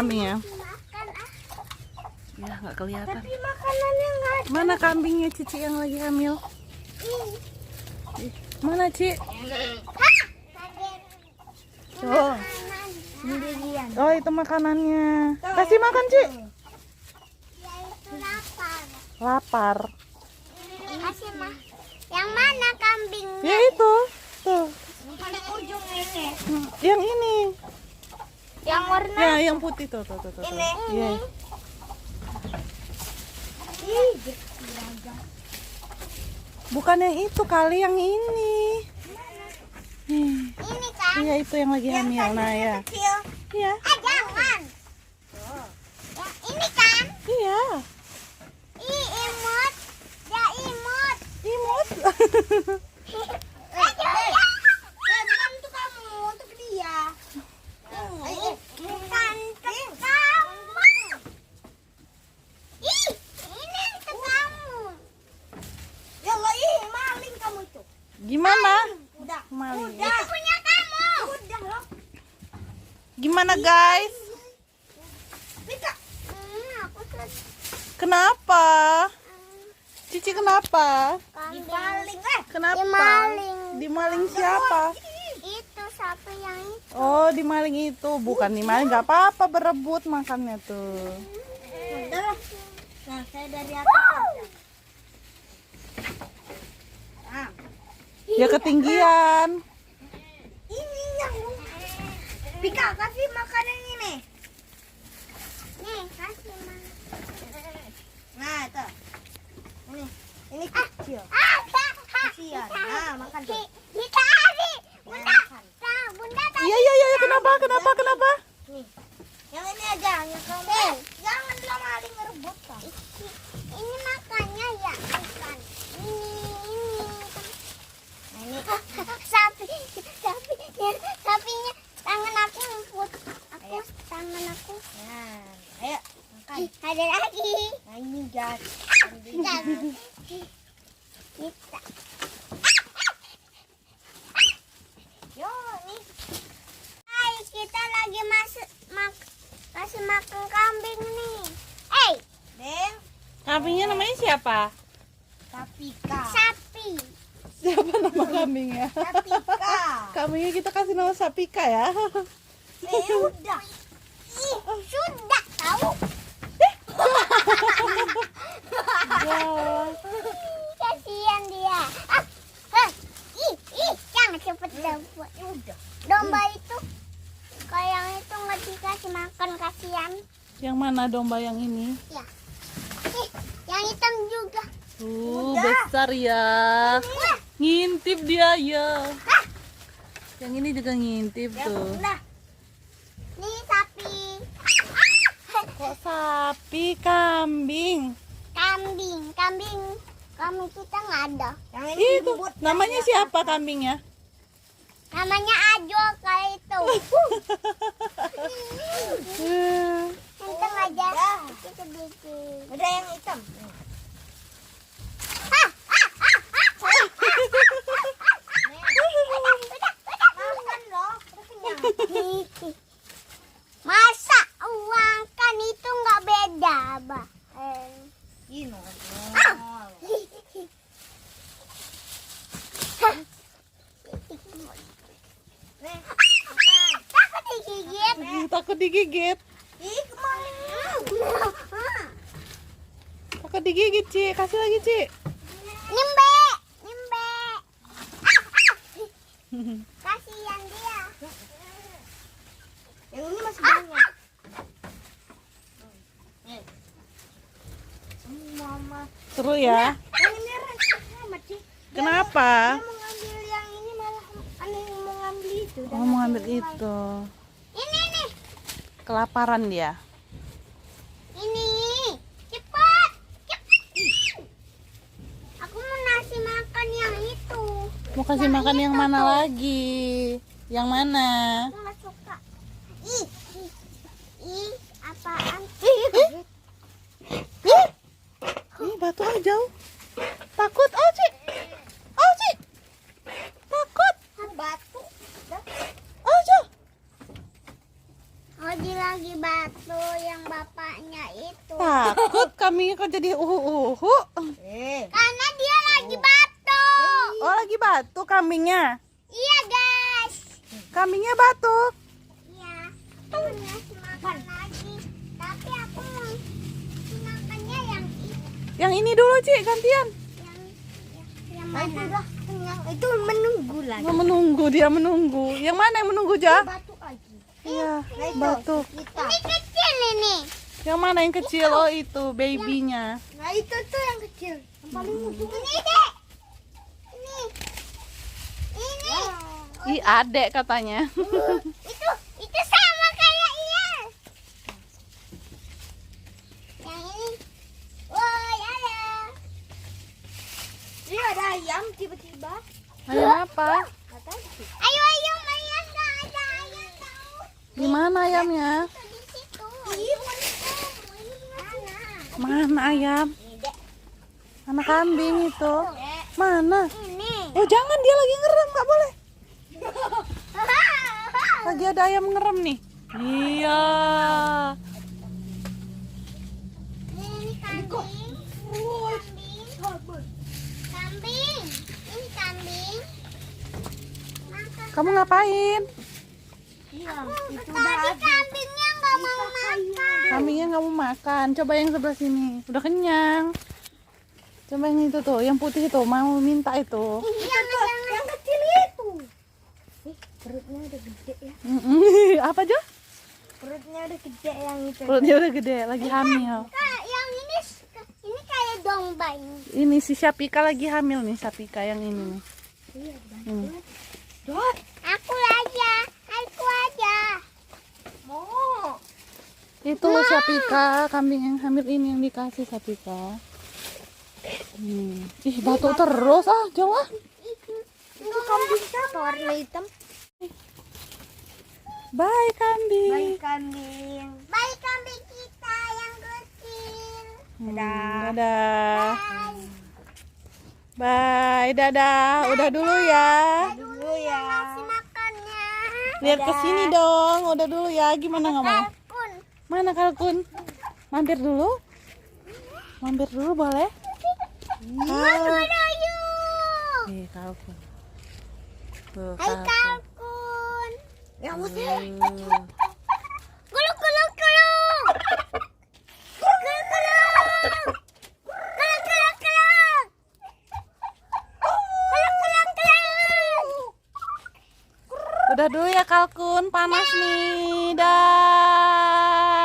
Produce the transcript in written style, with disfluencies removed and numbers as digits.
kambingnya? Makan Ya nggak kelihatan. Tapi makanannya nggak ada. Mana kambingnya Cici yang lagi hamil? Mana Ci? Oh, oh itu makanannya. Kasih makan Ci. Lapar. Kasih mah. Yang mana kambingnya? Ya itu, tuh. Pada ujung ini. Yang ini. Yang warna Ya, yang putih tuh. ini. Iya. Bukan yang itu kali, yang ini. Ini kan? Iya itu yang lagi hamil. Nah ya. Kecil. Iya. Jangan. Yang ini kan? Iya. Imut. Ya imut. Imut. Bukan untuk kamu, untuk dia. Bukan untuk kamu. Ih, ini untuk kamu. Ya Allah, maling kamu itu. Gimana? Udah. Maling. Itu punya kamu. Udah loh. Gimana guys? Pika. Aku Kenapa? Cici kenapa? dimaling. Kenapa? Dimaling. Dimaling siapa? Itu satu yang itu. Oh, dimaling itu. Bukan dimaling, nggak apa-apa berebut makannya tuh. Udah. Nah, saya dari atas aja. Nah. Ya ketinggian. Ini yang Pika, kasih makanan ini. Nih, kasih makan. Nah, itu. Ini kecil. Kasihan. Nah, makan tuh. Kita kasih. Bunda. Nah, Bunda tadi. Iya. Kenapa? Nih. Yang ini aja, yang kamu. Jangan maling ngerebut kan. Ini makannya ya, bukan. Ini. Sapinya tangan aku emput. Tangan aku. Nah, ayo makan. Ada lagi. Nah, ini gas. Kita. Yo, nih. Hai, kita lagi kasih makan kambing nih. Deng. Kambingnya namanya siapa? Sapika. Sapi. Siapa nama kambingnya? Sapika. Kambingnya kita kasih nama Sapika ya. Udah. Sudah tahu. Kasihan dia. Jangan cepet dapat. Domba itu kayak yang itu nggak dikasih makan, kasihan. Yang mana domba yang ini? Ya. Yang hitam juga. Besar ya. Ngintip dia ya. Yang ini juga ngintip tuh. Nah. Nih sapi. Kok sapi, kambing? Kambing kita nggak ada. Itu namanya siapa kambingnya? Namanya Ajo kali itu. Hitam aja. Sedikit. Ada yang hitam. Makan loh. Masa uang kan itu nggak beda, Bah. Ini. Takut digigit. Takut digigit. Ih, kemarin. Takut digigit, Ci. Kasih lagi, Ci. Nimbe. Kasihan dia. Yang ini masih banyak. Mama. Seru ya. Yang ini amat sih. Kenapa? Dia mau ngambil yang ini malah aneh mau ngambil itu. Oh, mau ambil itu. Ini nih. Kelaparan dia. Ini. Cepat. Aku mau nasi makan yang itu. Mau kasih makan yang mana lagi? Yang mana? Aku nggak suka. Ih, apaan? Ih, batu aja. Takut, oh Ci. Takut. Batu. Aja. Oji lagi batu. kambingnya kok jadi uhu. Karena dia lagi batuk. Oh, lagi batuk kambingnya. Iya guys. Kambingnya batuk. Iya. Aku ngasih makan lagi. Tapi aku mau makannya yang itu. Yang ini dulu, Ci, gantian. Yang mana? Itu menunggu lagi. Oh, menunggu, dia menunggu. Yang mana yang menunggu, Ja? Batuk lagi. Iya, batuk. Ini kecil ini. Yang mana yang kecil? Oh, itu babynya. Nah itu tuh yang kecil. Yang paling musuh. Ini dek. Ini. Ini. Ih, adek katanya. Itu sama kayak iya. Yang ini. Woi ada. Ini ada ayam tiba-tiba. Ayam apa? Ayo ayam nggak ada ayam tahu. Gimana ayamnya? Di situ. Mana ayam? Mana kambing itu? Dek. Mana? Ini. Oh, jangan, dia lagi ngerem, nggak boleh. Lagi ada ayam ngerem nih. Iya. Ini kambing. Kambing. Ini kambing. Makan. Kamu ngapain? Tadi kambingnya nggak mau makan. Kambingnya nggak mau makan. Coba yang sebelah sini. Udah kenyang. Coba yang itu tuh, yang putih itu mau minta itu. Yang kecil itu. Perutnya udah gede ya. Apa aja? Perutnya udah gede yang itu. Perutnya udah gede, lagi hamil. Yang ini kayak domba ini. Ini si Syapika lagi hamil nih, Syapika yang ini nih. Ini. Aku aja. Mau. Itu loh Syapika, kambing yang hamil ini yang dikasih Syapika. Ih, batuk terus jauh ah. Itu kambing siapa warna hitam? Bye kambing. Kambing. Bayi kambing kita yang kecil. Dadah. Bye. Bye, dadah. Udah dulu ya. Dulu ya. Kasih makannya. Lihat ke sini dong. Udah dulu ya. Gimana nggak mau? Kalkun. Mana kalkun? Mampir dulu. Mampir dulu boleh? Aduh. Nih kalkun. Tuh, Hai kalkun. kalkun. Ya Tuh. Kuluk kuluk kuluk. Kuluk kuluk. Kuluk kuluk kuluk. Kuluk kuluk kuluk. Udah dulu ya kalkun. Panas nih. Dah.